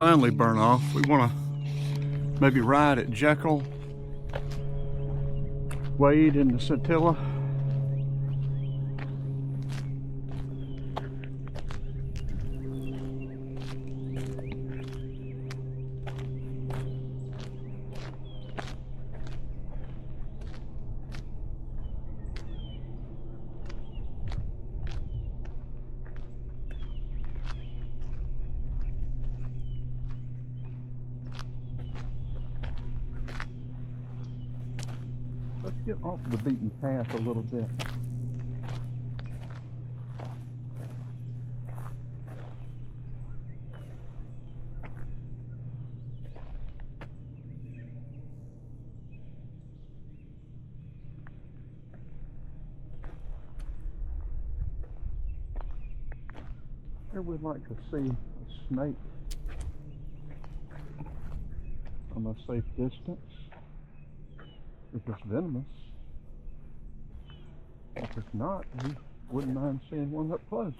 Finally burn off. We want to maybe ride at Jekyll, wade in the Scintilla. Let's get off the beaten path a little bit. Here we'd like to see a snake from a safe distance. If it's venomous. If it's not, we wouldn't mind seeing one up close.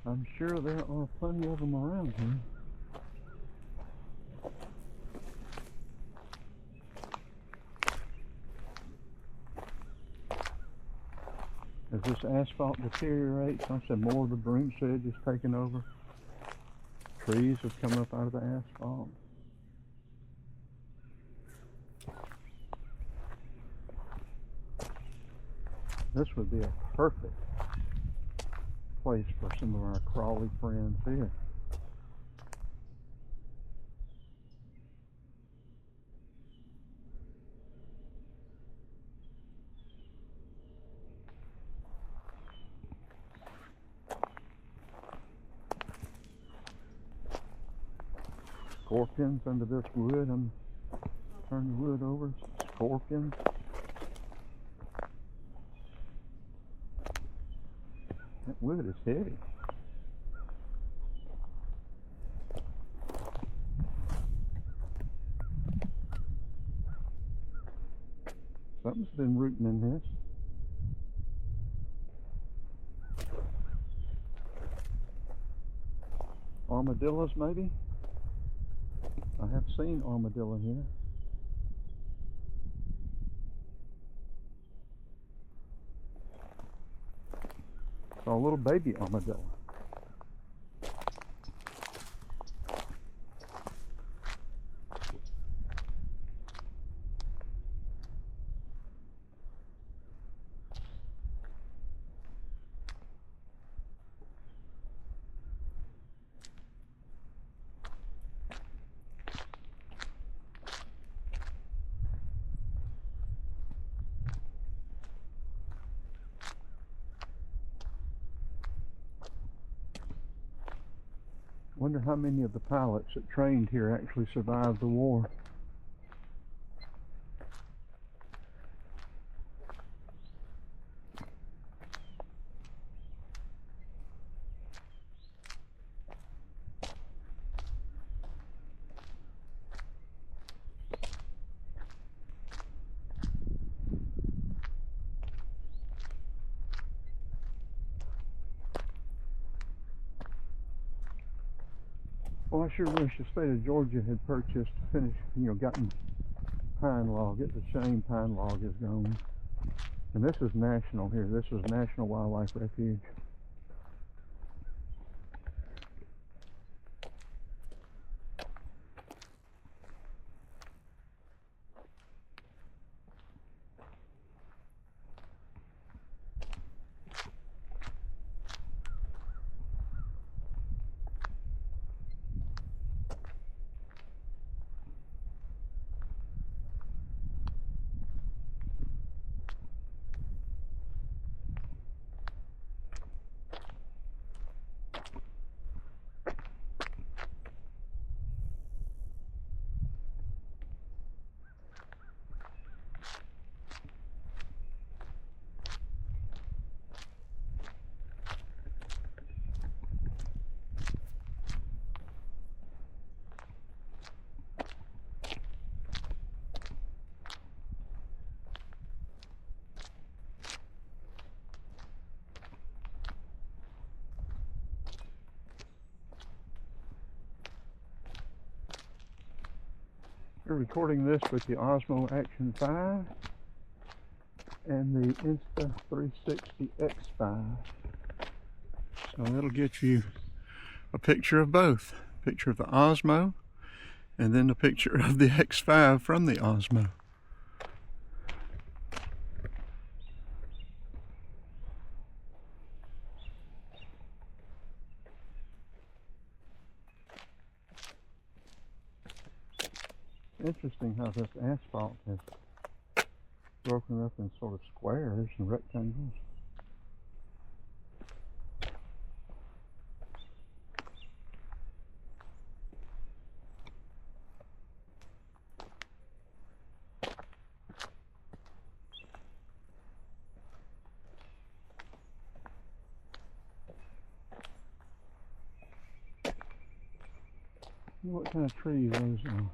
I'm sure there are plenty of them around here. As this asphalt deteriorates, I said more of the broom sedge is taking over. Trees have come up out of the asphalt. This would be a perfect place for some of our crawly friends here. Scorpions under this wood. I'm turning the wood over. Scorpions. That wood is heavy. Something's been rooting in this. Armadillos, maybe? I have seen armadillo here. Saw a little baby armadillo. Wonder how many of the pilots that trained here actually survived the war. Well, I sure wish the state of Georgia had gotten pine log. It's a shame pine log is gone. And this is national here. This is National Wildlife Refuge. We're recording this with the Osmo Action 5 and the Insta360 X5. So that'll get you a picture of both. A picture of the Osmo and then a picture of the X5 from the Osmo. Interesting how this asphalt has broken up in sort of squares and rectangles. I wonder what kind of trees those are.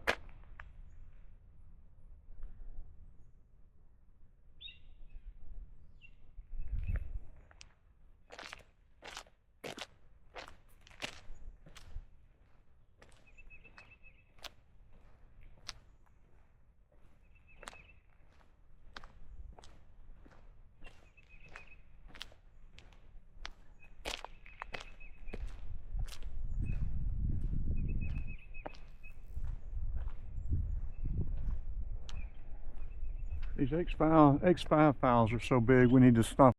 These X5 files are so big we need to stop